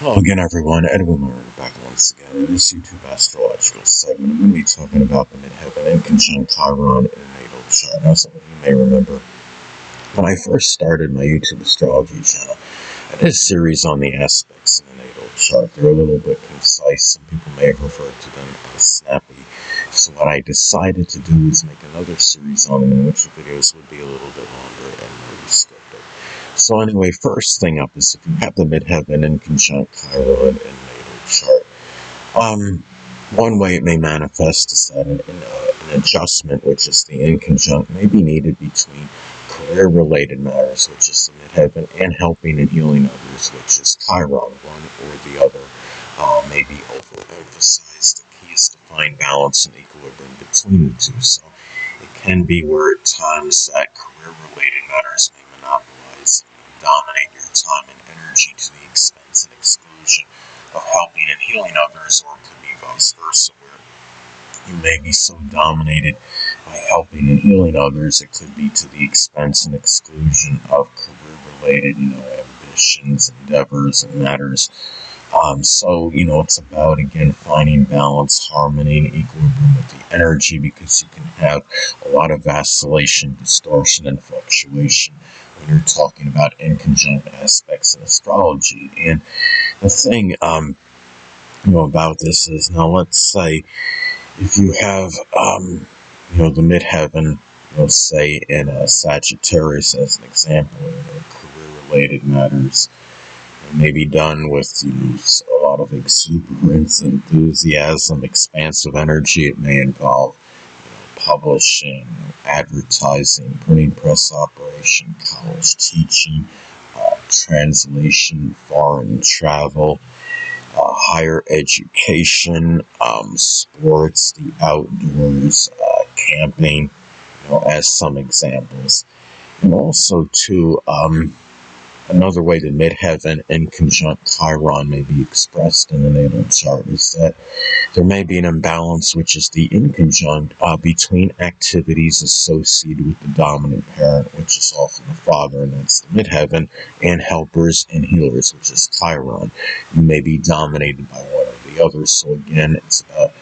Hello again, everyone. Edwin Murray back once again in this YouTube astrological segment. I'm going to be talking about the Midheaven Inconjunct Chiron in a natal chart. Now, some of you may remember when I first started my YouTube astrology channel, I did a series on the aspects in the natal chart. They're a little bit concise. Some people may have referred to them as snappy. So what I decided to do is make another series on them in which the videos would be a little bit longer and more descriptive. So anyway, first thing up is if you have the Midheaven Inconjunct Chiron in natal chart, one way it may manifest is that an adjustment, which is the inconjunct, may be needed between career-related matters, which is the Midheaven, and helping and healing others, which is Chiron. One or the other may be overemphasized. The key is to find balance and equilibrium between the two. So it can be where at times that career-related matters may monopolize and dominate your time and energy to the expense and exclusion of helping and healing others, or it could be vice versa, where you may be so dominated by helping and healing others, it could be to the expense and exclusion of career-related, ambitions, endeavors, and matters. So, it's about, again, finding balance, harmony, and equilibrium with the energy, because you can have a lot of vacillation, distortion, and fluctuation when you're talking about inconjunct aspects in astrology. And the thing, about this is, now let's say if you have, the Midheaven, say in a Sagittarius as an example, career-related matters, may be done with a lot of exuberance, enthusiasm, expansive energy. It may involve publishing, advertising, printing press operation, college teaching, translation, foreign travel, higher education, sports, the outdoors, camping, as some examples. And also, too, another way the Midheaven Inconjunct Chiron may be expressed in the natal chart is that there may be an imbalance, which is the inconjunct between activities associated with the dominant parent, which is often the father, and that's the Midheaven, and helpers and healers, which is Chiron. You may be dominated by one or the other. So again, it's about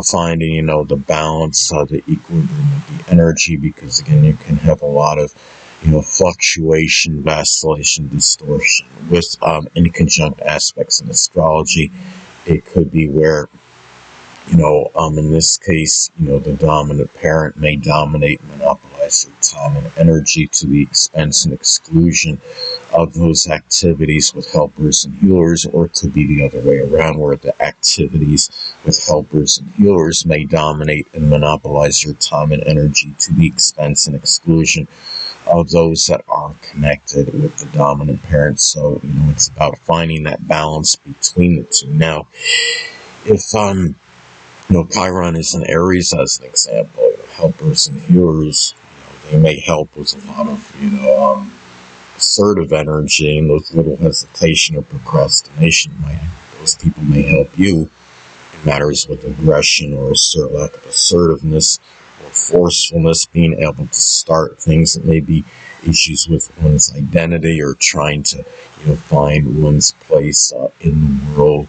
finding the balance, the equilibrium of the energy, because again, you can have a lot of fluctuation, vacillation, distortion with inconjunct aspects in astrology. It could be where, in this case, the dominant parent may dominate, monopolize your time and energy to the expense and exclusion of those activities with helpers and healers, or it could be the other way around, where the activities with helpers and healers may dominate and monopolize your time and energy to the expense and exclusion of those that are connected with the dominant parent. So, it's about finding that balance between the two. Now, if, Chiron is in Aries as an example, helpers and healers, they may help with a lot of, assertive energy, and with little hesitation or procrastination. Those people may help you in matters with aggression or lack of assertiveness or forcefulness, being able to start things that may be issues with one's identity, or trying to find one's place in the world.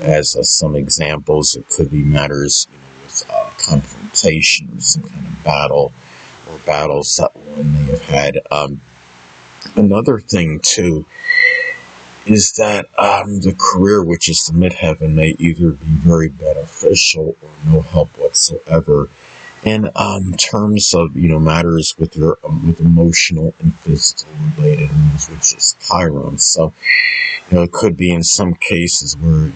As some examples, it could be matters with confrontation or some kind of battle, or battles that one may have had. Another thing too is that the career, which is the Midheaven, may either be very beneficial or no help whatsoever in terms of matters with your with emotional and physical related ones, which is Chiron. So it could be in some cases where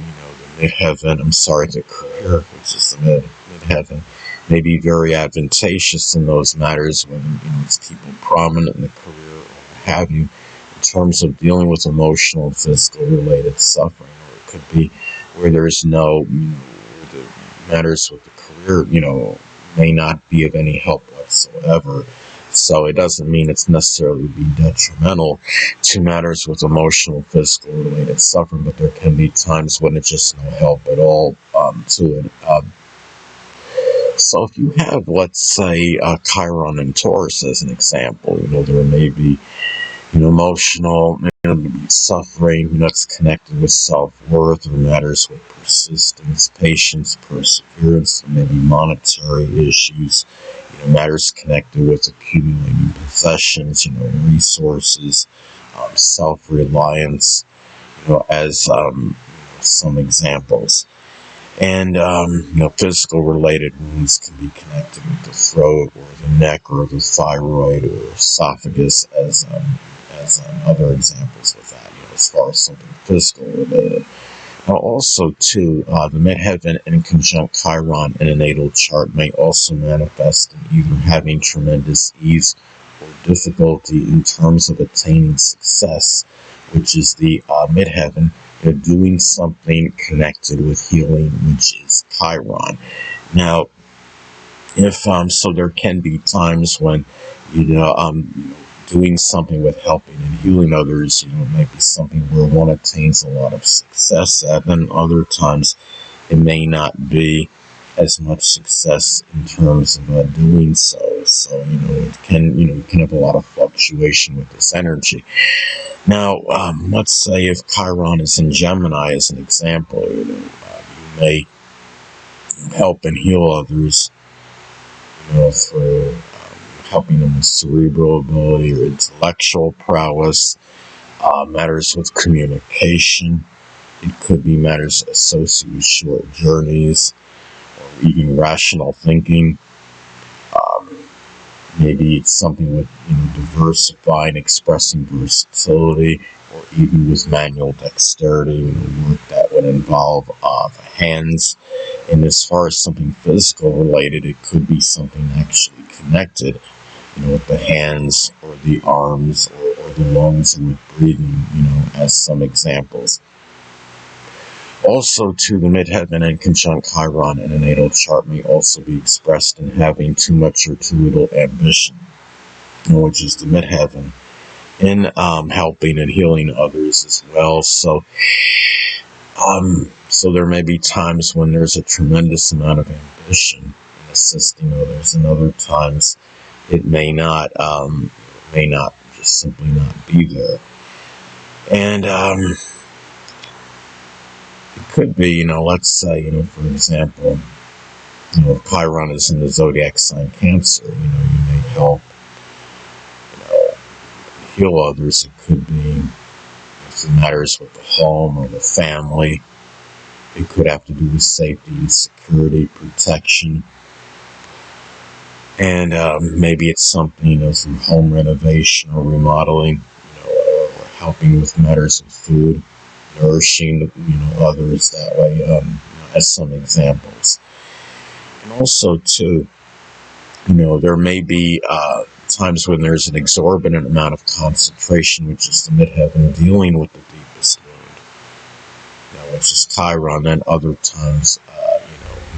the career, which is the Midheaven, may be very advantageous in those matters, whether it's people prominent in the career or what have you, in terms of dealing with emotional and physical related suffering. Or it could be where there's no, the matters with the career, may not be of any help whatsoever. So it doesn't mean it's necessarily be detrimental to matters with emotional, physical related suffering, but there can be times when it's just no help at all to it. So if you have, let's say, Chiron and Taurus as an example, there may be Emotional, suffering, that's connected with self-worth, or matters with persistence, patience, perseverance, and maybe monetary issues, matters connected with accumulating possessions, resources, self-reliance, as some examples. And, physical related wounds can be connected with the throat or the neck or the thyroid or esophagus as other examples with that, as far as something physical related. Now, also, too, the midheaven inconjunct Chiron in a natal chart may also manifest in either having tremendous ease or difficulty in terms of attaining success, which is the midheaven, doing something connected with healing, which is Chiron. Now, if so, there can be times when doing something with helping and healing others, might be something where one attains a lot of success at, and other times it may not be as much success in terms of doing so. So, it can, you can have a lot of fluctuation with this energy. Now, let's say if Chiron is in Gemini, as an example, you may help and heal others, through helping them with cerebral ability or intellectual prowess, matters with communication. It could be matters associated with short journeys or even rational thinking. Maybe it's something with diversifying, expressing versatility, or even with manual dexterity, work that would involve the hands. And as far as something physical related, it could be something actually connected, with the hands or the arms or the lungs, and with breathing, as some examples. Also, too, the midheaven inconjunct Chiron in a natal chart may also be expressed in having too much or too little ambition, which is the midheaven, in helping and healing others as well. So, so there may be times when there's a tremendous amount of ambition in assisting others, and other times it may not just simply not be there. And it could be, let's say, for example, if Chiron is in the zodiac sign Cancer, you may help, heal others. It could be if it matters with the home or the family. It could have to do with safety, security, protection. And maybe it's something, through home renovation or remodeling, or helping with matters of food, nourishing, others that way, as some examples. And also, too, there may be times when there's an exorbitant amount of concentration, which is the midheaven, dealing with the deepest wound, which is Chiron, and other times,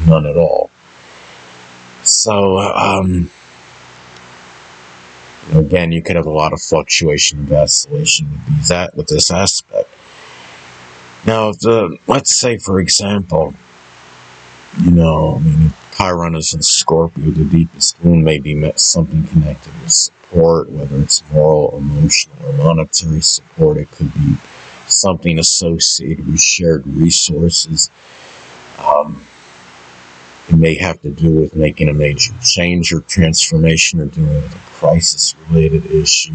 none at all. So, again, you could have a lot of fluctuation and vacillation with this aspect. Now, let's say, for example, if Chiron is in Scorpio, the deepest wound may be something connected with support, whether it's moral, emotional, or monetary support. It could be something associated with shared resources. It may have to do with making a major change or transformation, or dealing with a crisis-related issue.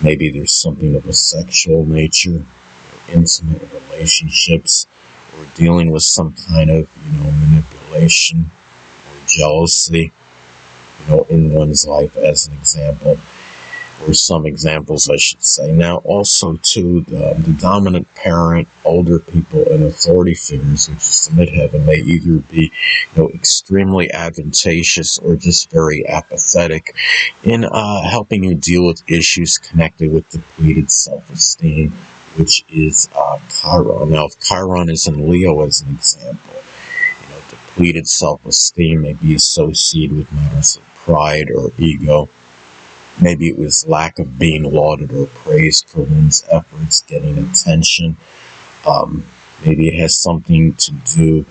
Maybe there's something of a sexual nature, intimate relationships, or dealing with some kind of, manipulation or jealousy, in one's life, as an example, or some examples, I should say. Now, also, too, the dominant parent, older people, and authority figures, which is the midheaven, may either be, extremely advantageous or just very apathetic in helping you deal with issues connected with depleted self-esteem, which is Chiron. Now, if Chiron is in Leo, as an example, depleted self-esteem may be associated with matters of pride or ego. Maybe it was lack of being lauded or praised for one's efforts, getting attention. Maybe it has something to do,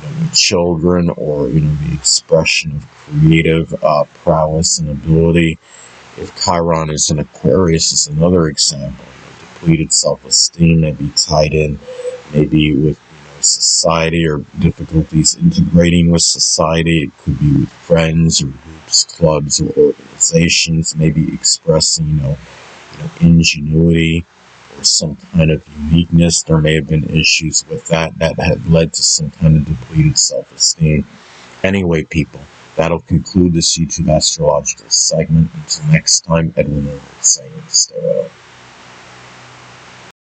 with children, or, the expression of creative prowess and ability. If Chiron is in Aquarius, is another example. Depleted self-esteem may be tied in maybe with society or difficulties integrating with society. It could be with friends or groups, clubs, or organizations, maybe expressing ingenuity or some kind of uniqueness. There may have been issues with that have led to some kind of depleted self-esteem. Anyway, people, that'll conclude this YouTube astrological segment. Until next time, Edwin saying stay well.